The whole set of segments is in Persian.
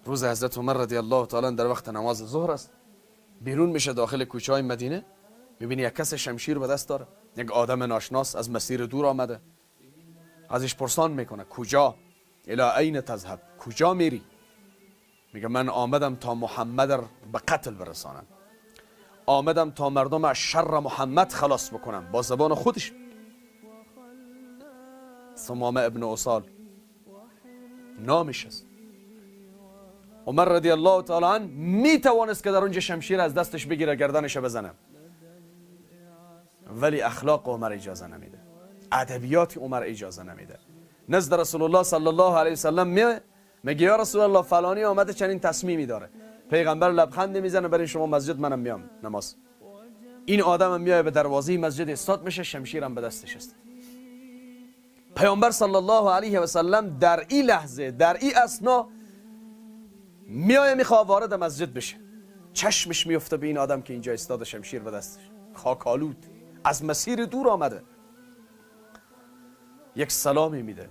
روز حضرت عمر رضی الله تعالی در وقت نماز ظهر است، بیرون میشه داخل کوچه های مدینه، میبینی یک کس شمشیر به دست داره، یک آدم ناشناس از مسیر دور آمده، ازش پرسان میکنه کجا؟ الی این تذهب؟ کجا میری؟ میگه من آمدم تا محمد را به قتل برسانم، آمدم تا مردم از شر محمد خلاص بکنم. با زبان خودش. ثمامه ابن اصال نامش است. عمر رضی الله تعالی عنه می توانست که در اونجا شمشیر از دستش بگیره گردنش بزنه، ولی اخلاق عمر اجازه نمیده، ادبیات عمر اجازه نمیده. نزد رسول الله صلی الله علیه و سلم میگه یا رسول الله فلانی آمده چنین تصمیمی داره. پیغمبر لبخند میزنه برای شما مسجد، منم میام نماز. این آدم میاد به دروازه مسجد استاد میشه، شمشیرم به دستش است. پیامبر صلی الله علیه و سلم در این لحظه، در این اثنا میخواد وارد مسجد بشه، چشمش میفته به این آدم که اینجا استاد، شمشیر به دستش، خاکالود از مسیر دور آمده. یک سلامی میده،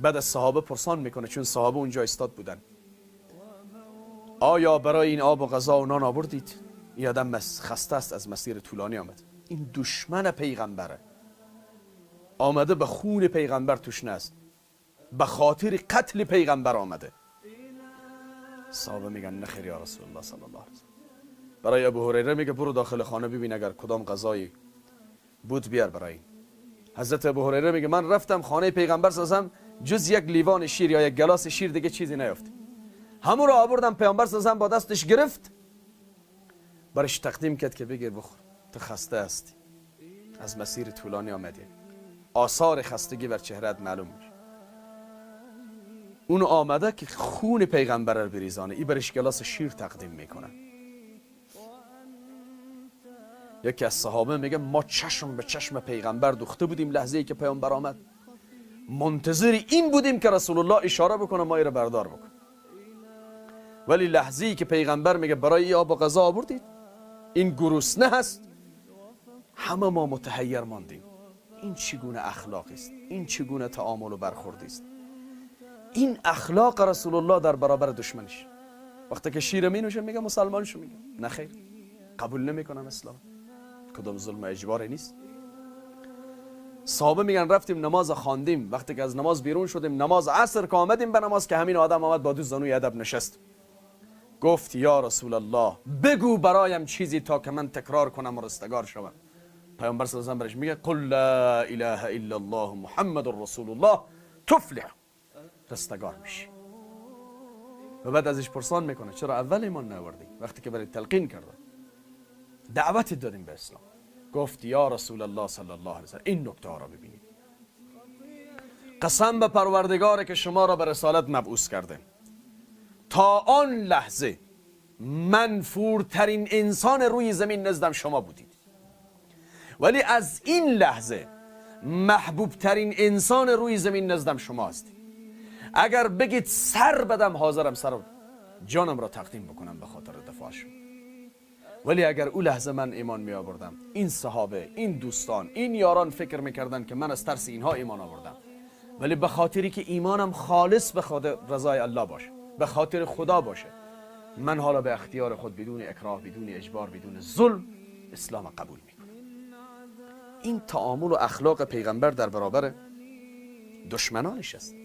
بعد از صحابه پرسان میکنه، چون صحابه اونجا استاد بودن، آیا برای این آب و غذا و نان آوردید؟ این آدم خسته است، از مسیر طولانی آمد. این دشمن پیغمبره، آمده به خون پیغمبر تشنه است، به خاطر قتل پیغمبر آمده. صحابه میگن نخیر یا رسول الله صلی الله علیه وسلم. برای ابو هریره میگه برو داخل خانه ببین اگر کدام غذایی بود بیار برای این. حضرت ابو هریره میگه من رفتم خانه پیغمبر صلی الله علیه و سلم، جز یک لیوان شیر یا یک گلاس شیر دیگه چیزی نیافت. همون رو آوردم، پیامبر صلی الله علیه و سلم با دستش گرفت، برش تقدیم کرد که بگیر بخور، تو خسته هستی، از مسیر طولانی آمدی، آثار خستگی بر چهرهت معلوم میشه. اون آمده که خون پیغمبر رو بریزانه، ای برش گلاس شیر تقدیم میکنه. یکی از صحابه میگه ما چشم به چشم پیغمبر دوخته بودیم لحظه ای که پیامبر آمد، منتظر این بودیم که رسول الله اشاره بکنه ما رو بردار بکن، ولی لحظه ای که پیغمبر میگه برای ای آب و غذا آوردید، این گرسنه هست، همه ما متحیر ماندیم. این چگونه اخلاقی است؟ این چگونه تعامل و برخوردی است؟ این اخلاق رسول الله در برابر دشمنش. وقتی که شیر می نوشه میگه مسلمانشو، میگه نخیر، قبول نمیکنم اسلام، کدام ظلم اجباری نیست. صحابه میگن رفتیم نماز خواندیم، وقتی که از نماز بیرون شدیم، نماز عصر که آمدیم به نماز، که همین آدم آمد با دو زانوی ادب نشست، گفت یا رسول الله بگو برایم چیزی تا که من تکرار کنم و رستگار شوم. پیامبر صلی الله علیه و آله میگه قل لا اله الا الله محمد رسول الله تفلح، رستگار میشی. و بعد ازش پرسان میکنه چرا اول ایمان نیاوردی؟ وقتی که برای تلقین کرده، دعوت دادیم به اسلام، گفت یا رسول الله صلی الله علیه و سلم این نکته ها را ببینید، قسم به پروردگاری که شما را به رسالت مبعوث کرده، تا آن لحظه منفورترین انسان روی زمین نزدم شما بودید، ولی از این لحظه محبوب ترین انسان روی زمین نزدم شما هستید. اگر بگید سر بدم، حاضرم سر جانم را تقدیم بکنم به خاطر دفاع شما. ولی اگر او لحظه من ایمان می آوردم، این صحابه، این دوستان، این یاران فکر میکردن که من از ترس اینها ایمان آوردم، ولی به خاطری که ایمانم خالص به خاطر رضای الله باشه، به خاطر خدا باشه، من حالا به اختیار خود بدون اکراه، بدون اجبار، بدون ظلم اسلام قبول میکنم. این تعامل و اخلاق پیغمبر در برابر دشمنانش است.